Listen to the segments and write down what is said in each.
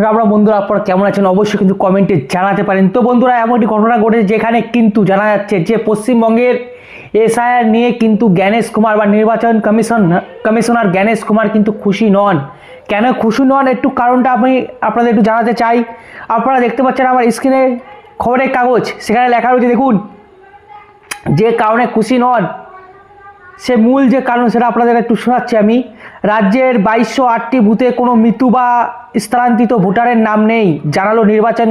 আমরা বন্ধুরা আপনারা কেমন আছেন অবশ্যই কিন্তু কমেন্টে জানাতে পারেন। তো বন্ধুরা এমন একটি ঘটনা ঘটেছে যেখানে কিন্তু জানা যাচ্ছে যে পশ্চিমবঙ্গের এসআইআর নিয়ে কিন্তু জ্ঞানেশ কুমার বা নির্বাচন কমিশনার জ্ঞানেশ কুমার কিন্তু খুশি নন। কেন খুশি নন একটু কারণটা আমি আপনাদের একটু জানাতে চাই। আপনারা দেখতে পাচ্ছেন আমার স্ক্রিনে খবরের কাগজ, সেখানে লেখা রয়েছে দেখুন, যে কারণে খুশি নন সে মূল যে কারণ সেটা আপনাদের একটু শোনাচ্ছি আমি। রাজ্যের 2208টি বুথে কোনো মৃত্যু বা স্থানান্তরিত ভোটারের নাম নেই জানালো নির্বাচন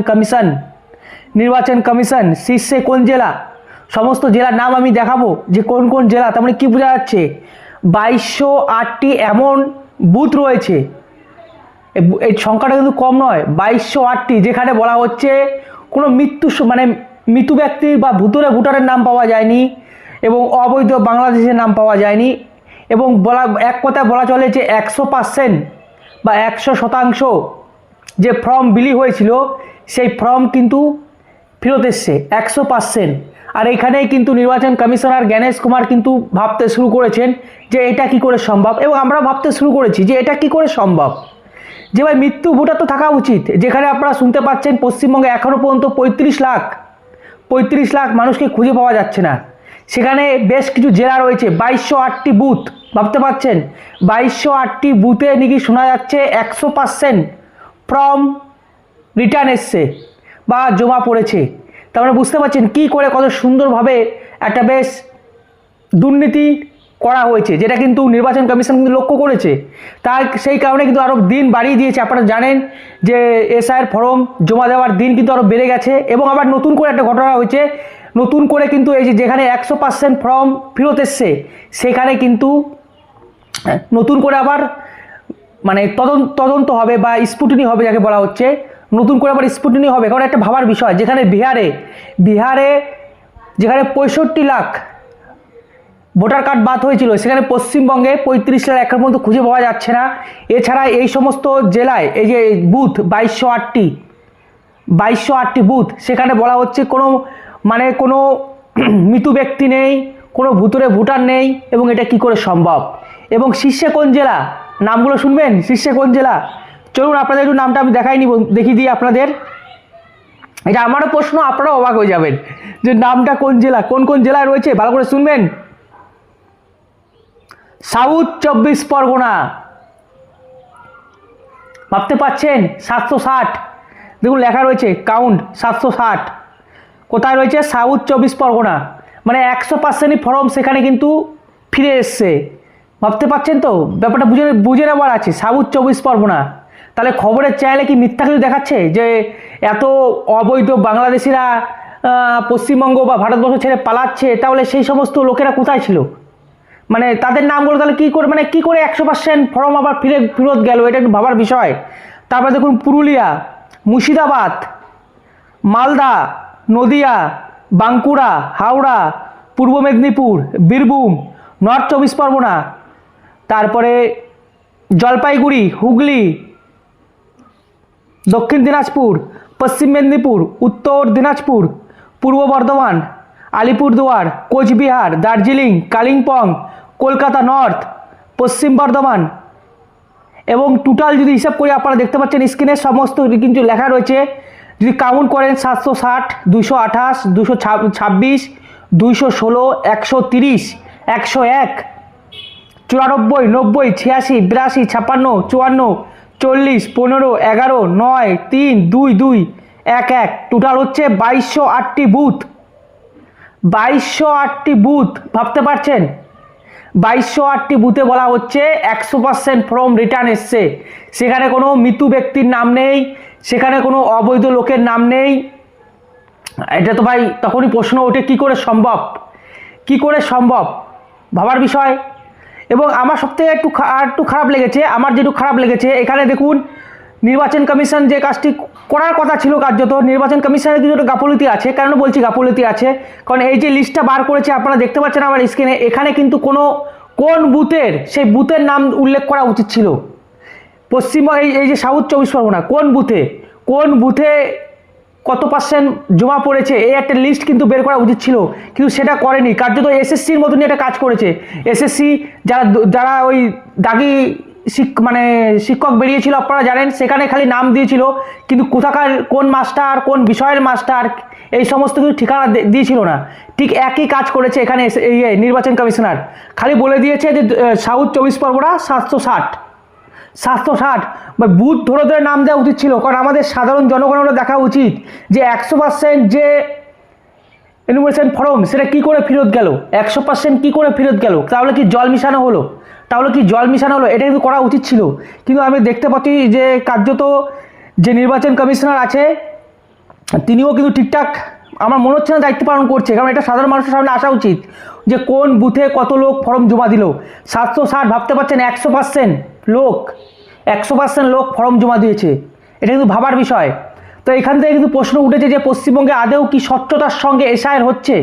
কমিশন। শীর্ষে কোন জেলা? সমস্ত জেলার নাম আমি দেখাবো যে কোন কোন জেলা। তার মানে কী বোঝা যাচ্ছে, 2208টি এমন বুথ রয়েছে, এই সংখ্যাটা কিন্তু কম নয়, 2208টি, যেখানে বলা হচ্ছে কোনো মৃত্যু ব্যক্তির বা ভোটারের নাম পাওয়া যায়নি এবং অবৈধ বাংলাদেশের নাম পাওয়া যায়নি। এবং এক কথায় বলা চলে যে 100% বা 100% যে ফর্ম বিলি হয়েছিল সেই ফর্ম কিন্তু ফেরত এসছে 100%। আর এইখানেই কিন্তু নির্বাচন কমিশনার জ্ঞানেশ কুমার কিন্তু ভাবতে শুরু করেছেন যে এটা কি করে সম্ভব, এবং আমরা ভাবতে শুরু করেছি যে এটা কি করে সম্ভব, যে ভাই মৃত্যু ভোটার তো থাকা উচিত। যেখানে আপনারা শুনতে পাচ্ছেন পশ্চিমবঙ্গে এখনও পর্যন্ত 35 লাখ মানুষকে খুঁজে পাওয়া যাচ্ছে না। সেখানে বেশ কিছু জেলা রয়েছে, 2208টি বুথ, ভাবতে পারছেন 2208টি বুথে নাকি শোনা যাচ্ছে 100% ফর্ম রিটার্ন এসছে বা জমা পড়েছে। তারপরে বুঝতে পারছেন কী করে কত সুন্দরভাবে একটা বেশ দুর্নীতি করা হয়েছে, যেটা কিন্তু নির্বাচন কমিশন কিন্তু লক্ষ্য করেছে। তার সেই কারণে কিন্তু আরও দিন বাড়িয়ে দিয়েছে। আপনারা জানেন যে এসআইআর ফর্ম জমা দেওয়ার দিন কিন্তু আরও বেড়ে গেছে। এবং আবার নতুন করে একটা ঘটনা হয়েছে, নতুন করে কিন্তু এই যে যেখানে 100% ফর্ম ফেরত এসছে সেখানে কিন্তু নতুন করে আবার তদন্ত হবে বা স্ক্রুটিনি হবে, যাকে বলা হচ্ছে নতুন করে আবার স্ক্রুটিনি হবে। কারণ একটা ভাবার বিষয়, যেখানে বিহারে যেখানে 65 লাখ ভোটার কার্ড বাদ হয়েছিল, সেখানে পশ্চিমবঙ্গে 35 লাখ এখনো পর্যন্ত খুঁজে পাওয়া যাচ্ছে না। এছাড়া এই সমস্ত জেলায় এই যে বুথ 2208টি বুথ, সেখানে বলা হচ্ছে কোনো মৃত ব্যক্তি নেই, কোনো ভোটার নেই, এবং এটা কি করে সম্ভব। এবং শীর্ষে কোন জেলা, নামগুলো শুনবেন, শীর্ষে কোন জেলা, চলুন আপনাদের একটু নামটা আমি দেখিয়ে দিই আপনাদের। এটা আমারও প্রশ্ন, আপনারাও অবাক হয়ে যাবেন যে নামটা কোন জেলা, কোন কোন জেলায় রয়েছে, ভালো করে শুনবেন। সাউথ 24 পরগনা, ভাবতে পাচ্ছেন 760, দেখুন লেখা রয়েছে কাউন্ট 760, কোথায় রয়েছে, সাউথ 24 পরগনা। মানে 100%ই ফর্ম সেখানে কিন্তু ফিরে এসছে। ভাবতে পাচ্ছেন তো, ব্যাপারটা বুঝে নেওয়ার আছে। সাউথ 24 পরগনা, তাহলে খবরের চ্যানেলে কি মিথ্যা কিছু দেখাচ্ছে যে এত অবৈধ বাংলাদেশিরা পশ্চিমবঙ্গ বা ভারতবর্ষ ছেড়ে পালাচ্ছে? তাহলে সেই সমস্ত লোকেরা কোথায় ছিল? তাদের নামগুলো তাহলে কী করে কী করে 100% ফর্ম আবার ফেরত গেল, এটা একটু ভাবার বিষয়। তারপরে দেখুন পুরুলিয়া, মুর্শিদাবাদ, মালদা, নদিয়া, বাঁকুড়া, হাওড়া, পূর্ব মেদিনীপুর, বীরভূম, নর্থ 24 পরগনা, তারপরে জলপাইগুড়ি, হুগলি, দক্ষিণ দিনাজপুর, পশ্চিম মেদিনীপুর, উত্তর দিনাজপুর, পূর্ব বর্ধমান, আলিপুরদুয়ার, কোচবিহার, দার্জিলিং, কালিম্পং, কলকাতা নর্থ, পশ্চিম বর্ধমান। এবং টোটাল যদি হিসাব করি, আপনারা দেখতে পাচ্ছেন স্ক্রিনে সমস্ত কিন্তু লেখা রয়েছে। যদি কাউন্ট করেন 760, 228, 226, 216, 130, 101, 94, 90, 86, 82, 56, 54, 40, 15, 11, 9, 3, 2, 2, 1, 1, টোটাল হচ্ছে 2208টি বুথ। 2208টি বুথ, ভাবতে পারছেন 2208টি বুথে বলা হচ্ছে 100% ফর্ম রিটার্ন এসছে। সেখানে কোনো মৃত ব্যক্তির নাম নেই, সেখানে কোনো অবৈধ লোকের নাম নেই। এটা তো ভাই তখনই প্রশ্ন ওঠে কী করে সম্ভব, ভাবার বিষয়। এবং আমার সবথেকে একটু খারাপ লেগেছে, এখানে দেখুন নির্বাচন কমিশন যে কাজটি করার কথা ছিল, কার্যত নির্বাচন কমিশনের কিছু একটা গাফলতি আছে। কেন বলছি গাফলতি আছে, কারণ এই যে লিস্টটা বার করেছে আপনারা দেখতে পাচ্ছেন আমার স্ক্রিনে, এখানে কিন্তু কোন বুথের সেই বুথের নাম উল্লেখ করা উচিত ছিল। এই যে সাউথ 24 পরগনা, কোন বুথে কত পার্সেন্ট জমা পড়েছে, এই একটা লিস্ট কিন্তু বের করা উচিত ছিল, কিন্তু সেটা করেনি। কার্যত এসএসসির মতনই একটা কাজ করেছে। এসএসসি যারা ওই দাগি মানে শিক্ষক বেরিয়েছিল, আপনারা জানেন, সেখানে খালি নাম দিয়েছিল, কিন্তু কোথাকার কোন মাস্টার, কোন বিষয়ের মাস্টার, এই সমস্ত কিছু ঠিকানা দিয়েছিল না। ঠিক একই কাজ করেছে এখানে নির্বাচন কমিশনার, খালি বলে দিয়েছে যে সাউথ 24 পরগনা 760 বা বুথ ধরে ধরে নাম দেওয়া উচিত ছিল, কারণ আমাদের সাধারণ জনগণেরও দেখা উচিত যে 100% যে এনুমারেশন ফর্ম সেটা কী করে ফেরত গেল, 100% কী করে ফেরত গেল, তাহলে কি জল মিশানো হলো, এটা কিন্তু করা উচিত ছিল। কিন্তু আমি দেখতে পাচ্ছি যে কার্যত যে নির্বাচন কমিশনার আছে তিনিও কিন্তু ঠিকঠাক আমার মনে হচ্ছে না দায়িত্ব পালন করছে, কারণ এটা সাধারণ মানুষের সামনে আসা উচিত যে কোন বুথে কত লোক ফর্ম জমা দিল। 760, ভাবতে পারছেন 100% লোক ফর্ম জমা দিয়েছে, এটা কিন্তু ভাবার বিষয়। তো এখান থেকে কিন্তু প্রশ্ন উঠেছে যে পশ্চিমবঙ্গে আদেও কি স্বচ্ছতার সঙ্গে এসআইআর হচ্ছে,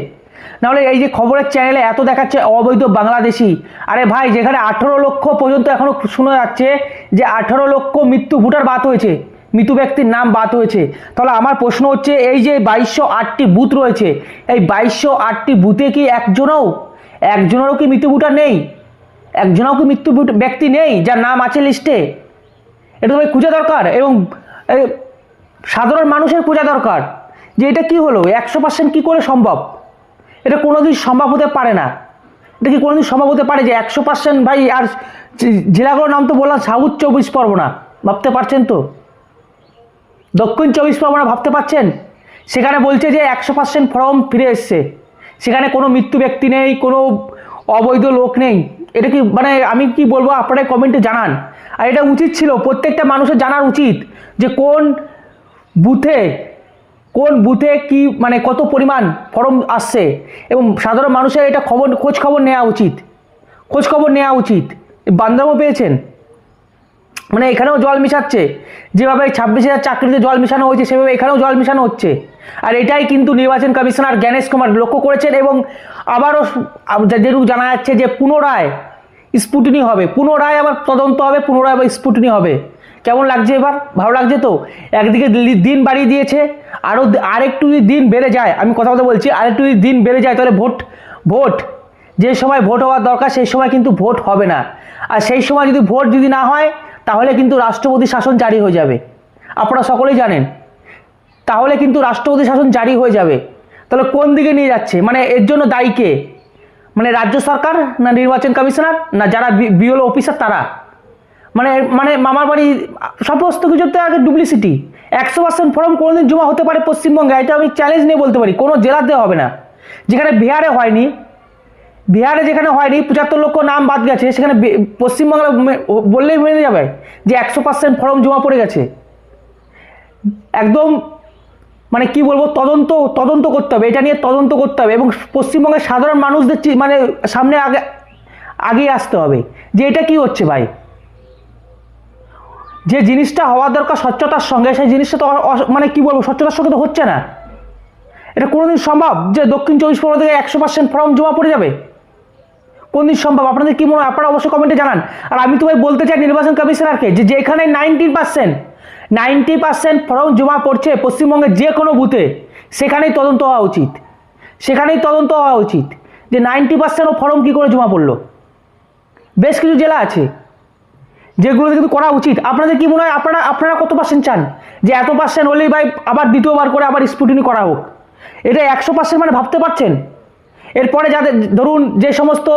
নাহলে এই যে খবরের চ্যানেলে এত দেখাচ্ছে অবৈধ বাংলাদেশি, আরে ভাই যেখানে 18 লক্ষ পর্যন্ত এখনও শোনা যাচ্ছে যে 18 লক্ষ ভোটার বাদ হয়েছে, মৃত ব্যক্তির নাম বাদ হয়েছে, তাহলে আমার প্রশ্ন হচ্ছে এই যে 2208টি বুথ রয়েছে, এই 2208টি বুথে কি একজনেরও কি মৃত ভোটার নেই, একজনও কি মৃত্যু ব্যক্তি নেই যার নাম আছে লিস্টে? এটা তো খুঁজে দরকার, এবং সাধারণ মানুষের খোঁজা দরকার যে এটা কি হলো, 100% কি করে সম্ভব? এটা কোনোদিন সম্ভব হতে পারে না। এটা কি কোনোদিন সম্ভব হতে পারে যে 100% ভাই? আর জেলাগুলোর নাম তো বললাম, সাউথ 24 পরগনা, ভাবতে পারছেন তো, দক্ষিণ 24 পরগনা, ভাবতে পারছেন, সেখানে বলছে যে 100% ফর্ম ফিরে এসছে, সেখানে কোনো মৃত্যু ব্যক্তি নেই, কোনো অবৈধ লোক নেই। এটা কি মানে আমি কি বলবো, আপনারা কমেন্টে জানান। আর এটা উচিত ছিল, প্রত্যেকটা মানুষের জানার উচিত যে কোন বুথে কি মানে কত পরিমাণ ফর্ম আসছে, এবং সাধারণ মানুষের এটা খোঁজ খবর নেওয়া উচিত। বান্দরবানও পেয়েছেন, মানে এখানেও জল মিশাচ্ছে, যেভাবে 26,000 চাকরিতে জল মিশানো হয়েছে সেভাবে এখানেও জল মিশানো হচ্ছে। আর এটাই কিন্তু নির্বাচন কমিশনার জ্ঞানেশ কুমার লক্ষ্য করেছেন, এবং আবারও যেটুকু জানা যাচ্ছে যে পুনরায় স্ক্রুটিনি হবে, পুনরায় আবার তদন্ত হবে, পুনরায় আবার স্ক্রুটিনি হবে। কেমন লাগছে এবার? ভালো লাগছে তো? একদিকে দিন বাড়িয়ে দিয়েছে, আরেকটু যদি দিন বেড়ে যায়, আমি কথা বলছি, আরেকটু যদি দিন বেড়ে যায় তাহলে ভোট যে সময় ভোট হওয়ার দরকার সেই সময় কিন্তু ভোট হবে না। আর সেই সময় যদি ভোট না হয় তাহলে কিন্তু রাষ্ট্রপতি শাসন জারি হয়ে যাবে, আপনারা সকলেই জানেন। তাহলে কিন্তু রাষ্ট্রপতি শাসন জারি হয়ে যাবে। তাহলে কোন দিকে নিয়ে যাচ্ছে, মানে এর জন্য দায়ী কে? মানে রাজ্য সরকার, না নির্বাচন কমিশনার, না যারা বিএলও অফিসার তারা? মানে মানে মামার বাড়ি সমস্ত কিছুতে আগে ডুপ্লিসিটি। 100% ফর্ম কোনোদিন জমা হতে পারে পশ্চিমবঙ্গে, এটা আমি চ্যালেঞ্জ নিয়ে বলতে পারি, কোনো জেলাতে হবে না। যেখানে বিহারে হয়নি, যেখানে হয়নি 75 লক্ষ নাম বাদ গেছে, সেখানে পশ্চিমবাংলা বললেই মেনে যাবে যে 100% ফর্ম জমা পড়ে গেছে। একদম মানে কি বলবো, তদন্ত করতে হবে, এটা নিয়ে তদন্ত করতে হবে, এবং পশ্চিমবঙ্গের সাধারণ মানুষদের মানে সামনে আগে আসতে হবে যে এটা কি হচ্ছে ভাই। যে জিনিসটা হওয়ার দরকার স্বচ্ছতার সঙ্গে, সেই জিনিসটা তো মানে কি বলবো, স্বচ্ছতার সঙ্গে তো হচ্ছে না। এটা কোনোদিন সম্ভব যে দক্ষিণ 24 পরগনা থেকে 100% ফর্ম জমা পড়ে যাবে? কোনদিন সম্ভব? আপনাদের কি মনে হয়? আপনারা অবশ্যই কমেন্টে জানান। আর আমি তো ভাই বলতে চাই নির্বাচন কমিশনারকে যে যেখানে 90% ফর্ম জমা পড়ছে পশ্চিমবঙ্গের যে কোনো বুথে, সেখানেই তদন্ত হওয়া উচিত যে 90% ফর্ম কী করে জমা পড়লো। বেশ কিছু জেলা আছে যেগুলোতে কিন্তু করা উচিত। আপনাদের কি মনে হয়? আপনারা কত পার্সেন্ট চান যে এত পার্সেন্ট হলেই ভাই আবার দ্বিতীয়বার করে আবার স্ক্রুটিনি করা হোক? এটা 100% মানে ভাবতে পারছেন? এরপরে যাদের ধরুন যে সমস্ত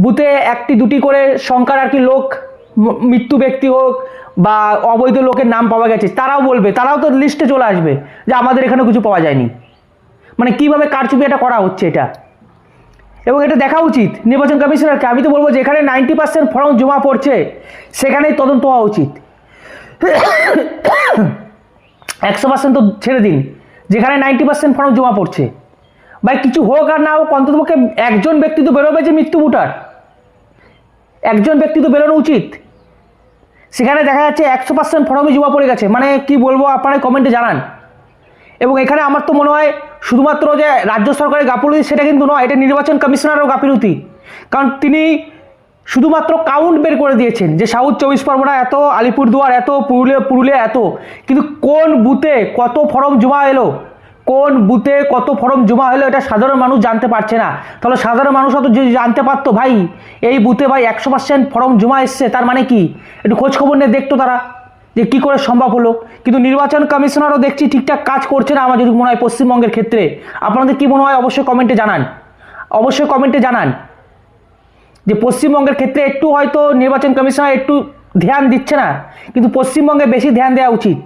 বুথে 1-2টি করে সংখ্যার আর কি লোক, মৃত্যু ব্যক্তি হোক বা অবৈধ লোকের নাম পাওয়া গেছে, তারাও তো লিস্টে চলে আসবে যে আমাদের এখানে কিছু পাওয়া যায়নি। মানে কিভাবে কারচুপি এটা করা হচ্ছে এটা, এবং এটা দেখা উচিত নির্বাচন কমিশনারকে। আমি তো বলবো যেখানে 90% ফর্ম জমা পড়ছে সেখানেই তদন্ত হওয়া উচিত। 100% তো ছেড়ে দিন, যেখানে 90% ফর্ম জমা পড়ছে ভাই কিছু হোক আর না হোক, অন্ততপক্ষে একজন ব্যক্তি তো বেরোবে যে মৃত্যু ভোটার, একজন ব্যক্তি তো বেরোনো উচিত। সেখানে দেখা যাচ্ছে 100% ফর্মে জমা পড়ে গেছে, মানে কি বলবো, আপনারা কমেন্টে জানান। এবং এখানে আমার তো মনে হয় শুধুমাত্র যে রাজ্য সরকারের গাফিলতি সেটা কিন্তু নয়, এটা নির্বাচন কমিশনারও গাফিলতি, কারণ তিনি শুধুমাত্র কাউন্ট বের করে দিয়েছেন যে সাউথ 24 পরগনা এত, আলিপুরদুয়ার এত, পুরুলিয়া এত, কিন্তু কোন বুথে কত ফর্ম জমা এলো, কোন বুথে কত ফর্ম জমা হলো এটা সাধারণ মানুষ জানতে পারছে না। তাহলে সাধারণ মানুষ তো যদি জানতে পারতো ভাই এই বুথে ভাই 100% ফর্ম জমা এসছে, তার মানে কি একটু খোঁজ খবর নিয়ে দেখতো তারা যে কী করে সম্ভব হলো। কিন্তু নির্বাচন কমিশনারও দেখছি ঠিকঠাক কাজ করছে না আমার যদি মনে হয় পশ্চিমবঙ্গের ক্ষেত্রে। আপনাদের কি মনে হয় অবশ্যই কমেন্টে জানান, অবশ্যই কমেন্টে জানান যে পশ্চিমবঙ্গের ক্ষেত্রে একটু হয়তো নির্বাচন কমিশনার একটু ধ্যান দিচ্ছে না, কিন্তু পশ্চিমবঙ্গে বেশি ধ্যান দেওয়া উচিত,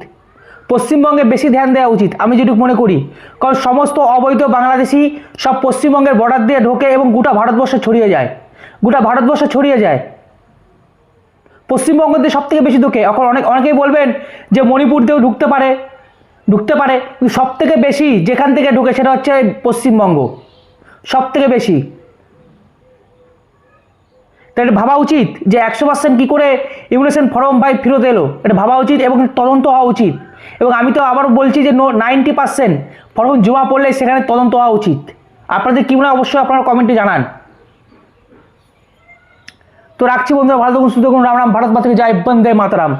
পশ্চিমবঙ্গে বেশি ধ্যান দেওয়া উচিত আমি যেটুকু মনে করি। কারণ সমস্ত অবৈধ বাংলাদেশি সব পশ্চিমবঙ্গের বর্ডার দিয়ে ঢোকে এবং গোটা ভারতবর্ষে ছড়িয়ে যায়, গোটা ভারতবর্ষে ছড়িয়ে যায়। পশ্চিমবঙ্গ দিয়ে সব থেকে বেশি ঢোকে। এখন অনেকেই বলবেন যে মণিপুর দিয়েও ঢুকতে পারে, কিন্তু সব থেকে বেশি যেখান থেকে ঢুকে সেটা হচ্ছে পশ্চিমবঙ্গ, সব থেকে বেশি। তাই এটা ভাবা উচিত যে 100% কী করে ইমিগ্রেশন ফর্ম ভাই ফেরত এলো, এটা ভাবা উচিত এবং তদন্ত হওয়া উচিত। এবং আমি তো আবার বলছি যে 90% ফর্ম জমা পড়লে সেখানে তদন্ত হওয়া উচিত। আপনাদের কি মনে হয় অবশ্যই আপনারা কমেন্টে জানান। তো রাখছি বন্ধুরা, ভালো থাকুন, সুস্থ থাকুন, রাম রাম, ভারত মাতা কি জয়, বন্দে মাতরম।